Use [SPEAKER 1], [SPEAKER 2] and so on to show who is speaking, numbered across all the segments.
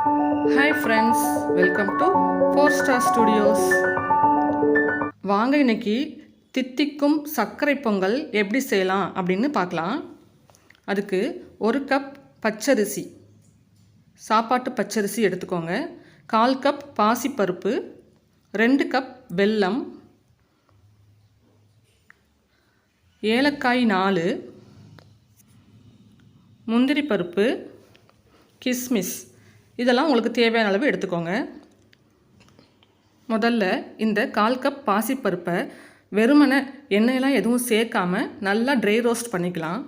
[SPEAKER 1] Hi friends, welcome to Fourstar Studios. வாங்க இன்னைக்கு தித்திக்கும் சர்க்கரை பொங்கல் எப்படி செய்யலாம் அப்படின்னு பார்க்கலாம். அதுக்கு ஒரு கப் பச்சரிசி, சாப்பாட்டு பச்சரிசி எடுத்துக்கோங்க. 1/4 கப் பாசிப்பருப்பு, 2 கப் வெல்லம், ஏலக்காய் 4, முந்திரி பருப்பு, கிஸ்மிஸ், இதெல்லாம் உங்களுக்கு தேவையான அளவு எடுத்துக்கோங்க. முதல்ல இந்த 1/4 கப் பாசிப்பருப்பை வெறுமனை எண்ணெயெல்லாம் எதுவும் சேர்க்காம நல்லா ட்ரை ரோஸ்ட் பண்ணிக்கலாம்.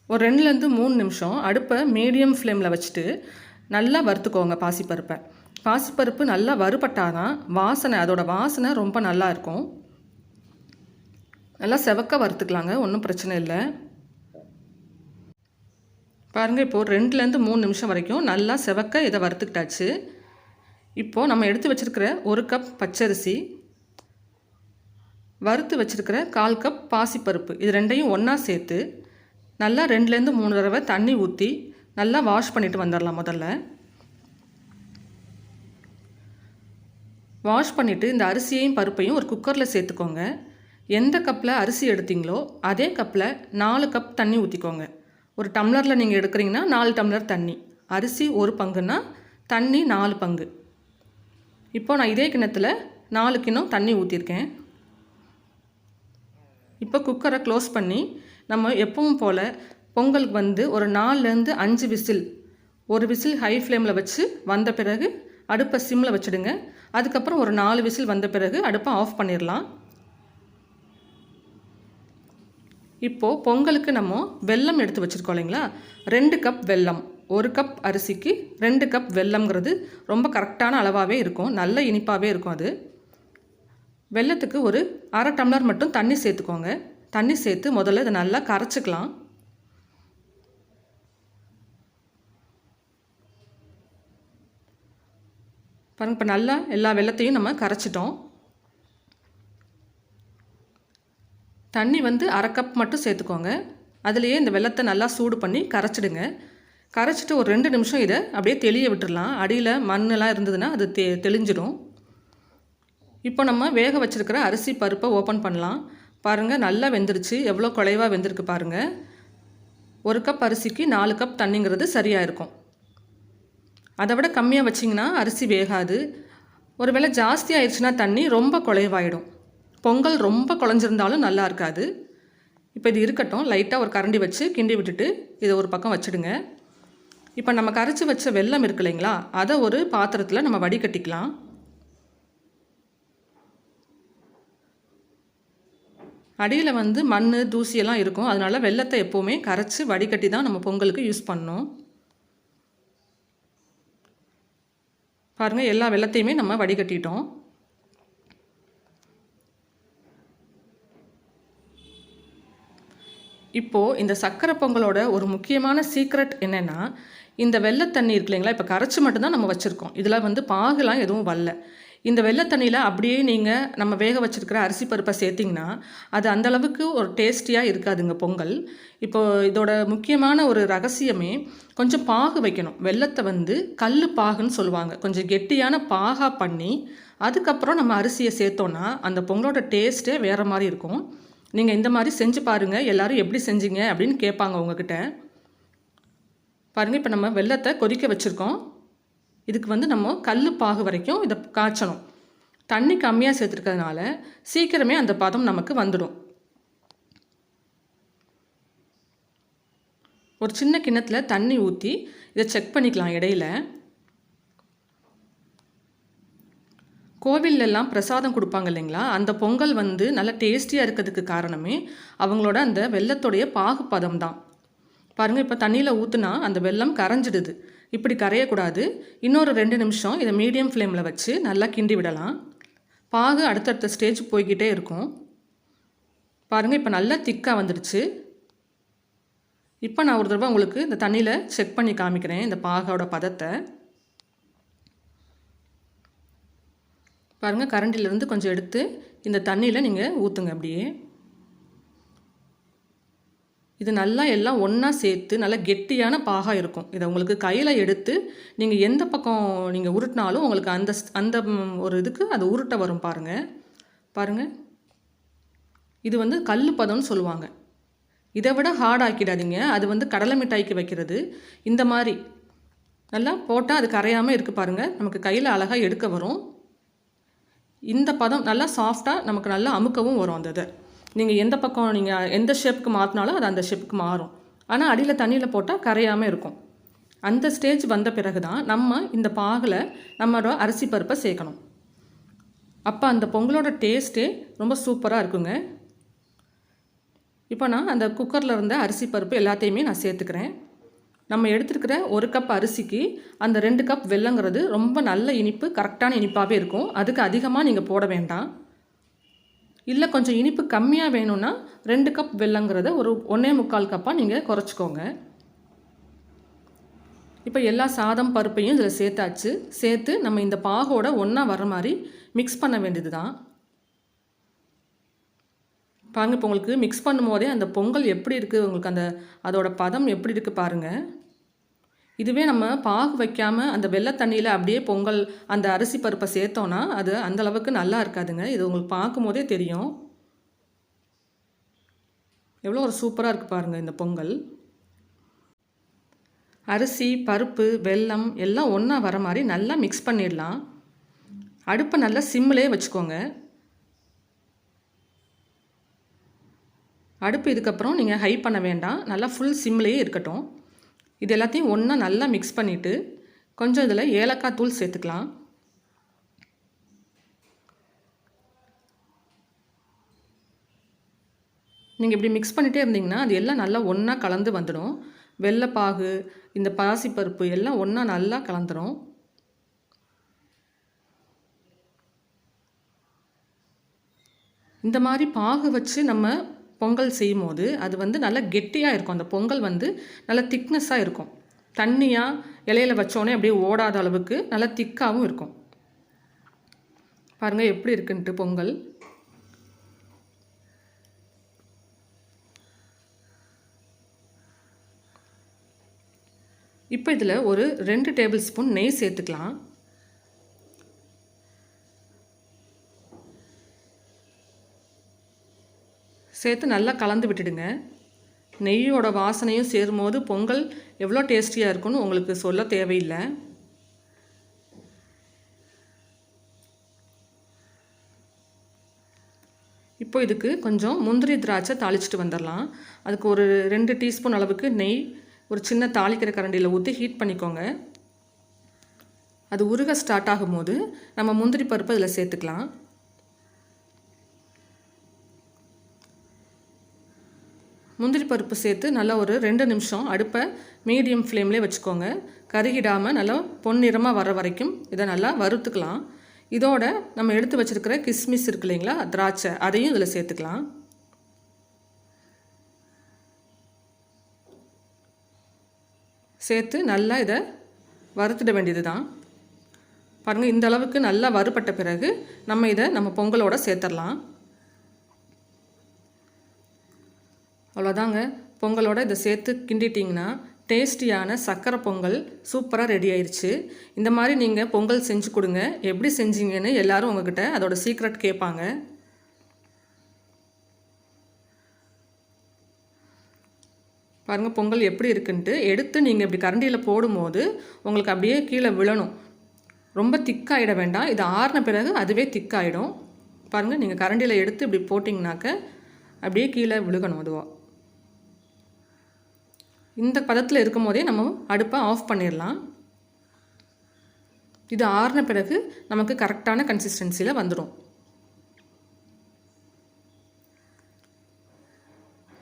[SPEAKER 1] ஒரு 2லேருந்து 3 நிமிஷம் அடுப்பை மீடியம் ஃப்ளேமில் வச்சுட்டு நல்லா வறுத்துக்கோங்க பாசிப்பருப்பை. பாசிப்பருப்பு நல்லா வறுபட்டாதான் அதோட வாசனை ரொம்ப நல்லா இருக்கும். நல்லா செவக்க வறுத்துக்கலாங்க, ஒன்றும் பிரச்சனை இல்லை. பாருங்கள், இப்போது 2லேருந்து 3 நிமிஷம் வரைக்கும் நல்லா செவக்க இதை வறுத்துக்கிட்டாச்சு. இப்போது நம்ம எடுத்து வச்சுருக்கிற 1 கப் பச்சரிசி, வறுத்து வச்சுருக்கிற 1/4 கப் பாசிப்பருப்பு, இது ரெண்டையும் ஒன்றா சேர்த்து நல்லா 2லேருந்து 3 தடவை தண்ணி ஊற்றி நல்லா வாஷ் பண்ணிவிட்டு வந்துடலாம். முதல்ல வாஷ் பண்ணிவிட்டு இந்த அரிசியையும் பருப்பையும் ஒரு குக்கரில் சேர்த்துக்கோங்க. எந்த கப்பில் அரிசி எடுத்தீங்களோ அதே கப்பில் 4 கப் தண்ணி ஊற்றிக்கோங்க. ஒரு டம்ளரில் நீங்கள் எடுக்கிறீங்கன்னா 4 டம்ளர் தண்ணி. அரிசி 1 பங்குன்னா தண்ணி 4 பங்கு. இப்போ நான் இதே கிண்ணத்தில் 4 கிண்ணம் தண்ணி ஊற்றிருக்கேன். இப்போ குக்கரை க்ளோஸ் பண்ணி நம்ம எப்பவும் போல் பொங்கலுக்கு ஒரு 4லேருந்து 5 விசில், ஒரு விசில் ஹை ஃப்ளேமில் வச்சு வந்த பிறகு அடுப்பை சிம்மில் வச்சுடுங்க. அதுக்கப்புறம் ஒரு 4 விசில் வந்த பிறகு அடுப்பை ஆஃப் பண்ணிடலாம். இப்போது பொங்கலுக்கு நம்ம வெல்லம் எடுத்து வச்சுருக்கோம் இல்லைங்களா, 2 கப் வெல்லம். 1 கப் அரிசிக்கு 2 கப் வெல்லம்ங்கிறது ரொம்ப கரெக்டான அளவாகவே இருக்கும், நல்ல இனிப்பாகவே இருக்கும். அது வெல்லத்துக்கு ஒரு 1/2 டம்ளர் மட்டும் தண்ணி சேர்த்துக்கோங்க. தண்ணி சேர்த்து முதல்ல இதை நல்லா கரைச்சிக்கலாம். பாருங்கள், இப்போ நல்லா எல்லா வெல்லத்தையும் நம்ம கரைச்சிட்டோம். தண்ணி 1/2 கப் மட்டும் சேர்த்துக்கோங்க. அதுலேயே இந்த வெல்லத்தை நல்லா சூடு பண்ணி கரைச்சிடுங்க. கரைச்சிட்டு ஒரு 2 நிமிஷம் இதை அப்படியே தெளிய விட்டுடலாம். அடியில் மண்ணெல்லாம் இருந்ததுன்னா அது தெளிஞ்சிடும். இப்போ நம்ம வேக வச்சுருக்கிற அரிசி பருப்பை ஓப்பன் பண்ணலாம். பாருங்கள், நல்லா வெந்துருச்சு. எவ்வளோ குலைவாக வெந்திருக்கு பாருங்கள். 1 கப் அரிசிக்கு 4 கப் தண்ணிங்கிறது சரியாக இருக்கும். அதை விட கம்மியாக வச்சிங்கன்னா அரிசி வேகாது. ஒரு வேளை ஜாஸ்தி ஆயிடுச்சுன்னா தண்ணி ரொம்ப குலைவாயிடும். பொங்கல் ரொம்ப குழஞ்சிருந்தாலும் நல்லா இருக்காது. இப்போ இது இருக்கட்டும். லைட்டாக ஒரு கரண்டி வச்சு கிண்டி விட்டுட்டு இதை ஒரு பக்கம் வச்சுடுங்க. இப்போ நம்ம கரைச்சி வச்ச வெல்லம் இருக்கு இல்லைங்களா, அதை ஒரு பாத்திரத்தில் நம்ம வடிகட்டிக்கலாம். அடியில் மண் தூசியெல்லாம் இருக்கும். அதனால் வெல்லத்தை எப்போவுமே கரைச்சி வடிகட்டி தான் நம்ம பொங்கலுக்கு யூஸ் பண்ணணும். பாருங்கள், எல்லா வெல்லத்தையுமே நம்ம வடிகட்டிட்டோம். இப்போது இந்த சர்க்கரை பொங்கலோட ஒரு முக்கியமான சீக்ரெட் என்னென்னா, இந்த வெள்ளத்தண்ணி இருக்கு இல்லைங்களா, இப்போ கரைச்சி மட்டும்தான் நம்ம வச்சுருக்கோம். இதில் பாகுலாம் எதுவும் வரல. இந்த வெள்ளத்தண்ணியில் அப்படியே நீங்கள் நம்ம வேக வச்சுருக்கிற அரிசி பருப்பை சேர்த்திங்கன்னா அது அந்தளவுக்கு ஒரு டேஸ்டியாக இருக்காதுங்க பொங்கல். இப்போது இதோட முக்கியமான ஒரு ரகசியமே கொஞ்சம் பாகு வைக்கணும். வெல்லத்தை கல் பாகுன்னு சொல்லுவாங்க. கொஞ்சம் கெட்டியான பாகாக பண்ணி அதுக்கப்புறம் நம்ம அரிசியை சேர்த்தோன்னா அந்த பொங்கலோட டேஸ்ட்டே வேறு மாதிரி இருக்கும். நீங்கள் இந்த மாதிரி செஞ்சு பாருங்கள். எல்லோரும் எப்படி செஞ்சீங்க அப்படின்னு கேட்பாங்க உங்ககிட்ட. பாருங்கள், இப்போ நம்ம வெல்லத்தை கொதிக்க வச்சுருக்கோம். இதுக்கு நம்ம கல் பாகு வரைக்கும் இதை காய்ச்சணும். தண்ணி கம்மியாக சேர்த்துருக்கிறதுனால சீக்கிரமே அந்த பதம் நமக்கு வந்துடும். ஒரு சின்ன கிண்ணத்தில் தண்ணி ஊற்றி இதை செக் பண்ணிக்கலாம். இடையில கோவிலெல்லாம் பிரசாதம் கொடுப்பாங்க இல்லைங்களா, அந்த பொங்கல் நல்லா டேஸ்டியாக இருக்கிறதுக்கு காரணமே அவங்களோட அந்த வெல்லத்தோடைய பாகுப்பதம் தான். பாருங்கள், இப்போ தண்ணியில் ஊற்றுனா அந்த வெல்லம் கரைஞ்சிடுது. இப்படி கரையக்கூடாது. இன்னொரு 2 நிமிஷம் இதை மீடியம் ஃப்ளேமில் வச்சு நல்லா கிண்டி விடலாம். பாகு அடுத்தடுத்த ஸ்டேஜ் போய்கிட்டே இருக்கும். பாருங்கள், இப்போ நல்லா திக்காக வந்துடுச்சு. இப்போ நான் ஒரு தடவை உங்களுக்கு இந்த தண்ணியில் செக் பண்ணி காமிக்கிறேன் இந்த பாகோட பதத்தை. பாருங்கள், கரண்டிலேருந்து கொஞ்சம் எடுத்து இந்த தண்ணியில் நீங்கள் ஊற்றுங்க. அப்படியே இது நல்லா எல்லாம் ஒன்றா சேர்த்து நல்லா கெட்டியான பாகாக இருக்கும். இதை உங்களுக்கு கையில் எடுத்து நீங்கள் எந்த பக்கம் நீங்கள் உருட்டினாலும் உங்களுக்கு அந்த அந்த ஒரு இதுக்கு அது உருட்ட வரும் பாருங்கள். பாருங்கள், இது வந்து கல் பதம்னு சொல்லுவாங்க. இதை விட ஹார்ட் ஆக்கிடாதீங்க. அது வந்து கடலை மிட்டாய்க்கு வைக்கிறது. இந்த மாதிரி நல்லா போட்டால் அது கரையாமல் இருக்குது பாருங்கள். நமக்கு கையில் அழகாக எடுக்க வரும். இந்த பதம் நல்லா சாஃப்டாக நமக்கு நல்லா அமுக்கவும் வரும். அந்த இதை நீங்கள் எந்த பக்கம் நீங்கள் எந்த ஷேப்புக்கு மாற்றினாலும் அது அந்த ஷேப்புக்கு மாறும். ஆனால் அடியில் தண்ணியில் போட்டால் கரையாமல் இருக்கும். அந்த ஸ்டேஜ் வந்த பிறகு தான் நம்ம இந்த பாகில் நம்மளோட அரிசி பருப்பை சேர்க்கணும். அப்போ அந்த பொங்கலோட டேஸ்ட்டே ரொம்ப சூப்பராக இருக்குங்க. இப்போ நான் அந்த குக்கரில் இருந்த அரிசி பருப்பு எல்லாத்தையுமே நான் சேர்த்துக்கிறேன். நம்ம எடுத்துருக்கிற 1 கப் அரிசிக்கு அந்த 2 கப் வெல்லங்கிறது ரொம்ப நல்ல இனிப்பு, கரெக்டான இனிப்பாகவே இருக்கும். அதுக்கு அதிகமாக நீங்கள் போட வேண்டாம். இல்லை கொஞ்சம் இனிப்பு கம்மியாக வேணும்னா 2 கப் வெல்லங்கிறத ஒரு 1.25 கப்பாக நீங்கள் குறைச்சிக்கோங்க. இப்போ எல்லா சாதம் பருப்பையும் இதில் சேர்த்தாச்சு. சேர்த்து நம்ம இந்த பாகோட ஒன்றா வர மாதிரி மிக்ஸ் பண்ண வேண்டியது தான். பாருங்க, இப்போ உங்களுக்கு மிக்ஸ் பண்ணும்போதே அந்த பொங்கல் எப்படி இருக்குது, உங்களுக்கு அந்த அதோட பதம் எப்படி இருக்குது பாருங்கள். இதுவே நம்ம பாகு வைக்காமல் அந்த வெள்ளை தண்ணியில் அப்படியே பொங்கல் அந்த அரிசி பருப்பை சேர்த்தோன்னா அது அந்தளவுக்கு நல்லா இருக்காதுங்க. இது உங்களுக்கு பார்க்கும் போதே தெரியும் எவ்வளோ ஒரு சூப்பராக இருக்குது பாருங்கள் இந்த பொங்கல். அரிசி பருப்பு வெல்லம் எல்லாம் ஒன்றா வர மாதிரி நல்லா மிக்ஸ் பண்ணிடலாம். அடுப்பை நல்லா சிம்மிலே வச்சுக்கோங்க. அடுப்பு இதுக்கப்புறம் நீங்கள் ஹை பண்ண வேண்டாம், நல்லா ஃபுல் சிம்லேயே இருக்கட்டும். இது எல்லாத்தையும் ஒன்றா நல்லா மிக்ஸ் பண்ணிவிட்டு கொஞ்சம் இதில் ஏலக்காய் தூள் சேர்த்துக்கலாம். நீங்கள் இப்படி மிக்ஸ் பண்ணிகிட்டே இருந்தீங்கன்னா அது எல்லாம் நல்லா ஒன்றா கலந்து வந்துடும். வெள்ளைப்பாகு இந்த பாசிப்பருப்பு எல்லாம் ஒன்றா நல்லா கலந்துடும். இந்த மாதிரி பாகு வச்சு நம்ம பொங்கல் செய்யும் போது அது வந்து நல்லா கெட்டியாக இருக்கும். அந்த பொங்கல் வந்து நல்லா திக்னஸாக இருக்கும். தண்ணியாக இலையில வச்சோடனே அப்படியே ஓடாத அளவுக்கு நல்லா திக்காகவும் இருக்கும். பாருங்கள் எப்படி இருக்குன்ட்டு பொங்கல். இப்போ இதில் ஒரு 2 டேபிள் ஸ்பூன் நெய் சேர்த்துக்கலாம். சேர்த்து நல்லா கலந்து விட்டுடுங்க. நெய்யோட வாசனையும் சேரும்போது பொங்கல் எவ்வளோ டேஸ்டியாக இருக்குன்னு உங்களுக்கு சொல்ல தேவையில்லை. இப்போ இதுக்கு கொஞ்சம் முந்திரி திராட்சை தாளிச்சிட்டு வந்துடலாம். அதுக்கு ஒரு 2 டீஸ்பூன் அளவுக்கு நெய் ஒரு சின்ன தாளிக்கிற கரண்டியில் ஊற்றி ஹீட் பண்ணிக்கோங்க. அது உருக ஸ்டார்ட் ஆகும்போது நம்ம முந்திரி பருப்பு இதில் சேர்த்துக்கலாம். முந்திரி பருப்பு சேர்த்து நல்லா ஒரு 2 நிமிஷம் அடுப்பை மீடியம் ஃப்ளேம்லேயே வச்சுக்கோங்க. கருகிடாமல் நல்லா பொன்னிறமாக வர வரைக்கும் இதை நல்லா வறுத்துக்கலாம். இதோட நம்ம எடுத்து வச்சுருக்கிற கிஸ்மிஸ் இருக்கு இல்லைங்களா, திராட்சை, அதையும் இதில் சேர்த்துக்கலாம். சேர்த்து நல்லா இதை வறுத்துட வேண்டியது தான். பாருங்கள், இந்த அளவுக்கு நல்லா வறுபட்ட பிறகு நம்ம இதை நம்ம பொங்கலோட சேர்த்துடலாம். அவ்வளோதாங்க, பொங்கலோட இதை சேர்த்து கிண்டிட்டிங்கன்னா டேஸ்டியான சக்கரை பொங்கல் சூப்பராக ரெடி ஆயிடுச்சு. இந்த மாதிரி நீங்கள் பொங்கல் செஞ்சு கொடுங்க. எப்படி செஞ்சீங்கன்னு எல்லோரும் உங்ககிட்ட அதோட சீக்ரெட் கேட்பாங்க. பாருங்கள் பொங்கல் எப்படி இருக்குன்ட்டு. எடுத்து நீங்கள் இப்படி கரண்டியில் போடும்போது உங்களுக்கு அப்படியே கீழே விழணும். ரொம்ப திக்காகிட வேண்டாம். இது ஆறின பிறகு அதுவே திக்காகிடும். பாருங்கள், நீங்கள் கரண்டியில் எடுத்து இப்படி போட்டிங்கனாக்க அப்படியே கீழே விழுகணும். அதுவாக இந்த பதத்தில் இருக்கும் போதே நம்ம அடுப்பை ஆஃப் பண்ணிடலாம். இது ஆறின பிறகு நமக்கு கரெக்டான கன்சிஸ்டன்சியில் வந்துடும்.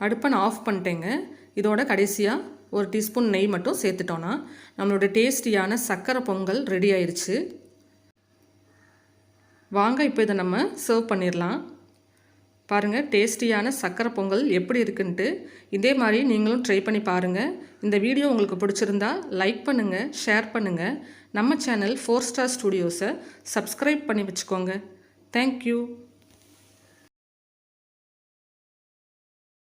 [SPEAKER 1] அடுப்பை நான் ஆஃப் பண்ணிட்டேங்க. இதோட கடைசியாக ஒரு டீஸ்பூன் நெய் மட்டும் சேர்த்துட்டோன்னா நம்மளோட டேஸ்டியான சக்கரை பொங்கல் ரெடி ஆயிடுச்சு. வாங்க இப்போ இதை நம்ம சர்வ் பண்ணிடலாம். பாருங்கள், டேஸ்டியான சக்கரை பொங்கல் எப்படி இருக்குன்ட்டு. இதே மாதிரி நீங்களும் ட்ரை பண்ணி பாருங்கள். இந்த வீடியோ உங்களுக்கு பிடிச்சிருந்தா லைக் பண்ணுங்கள், ஷேர் பண்ணுங்கள். நம்ம சேனல் 4 Star Studios சப்ஸ்கிரைப் பண்ணி வச்சுக்கோங்க. தேங்க்யூ.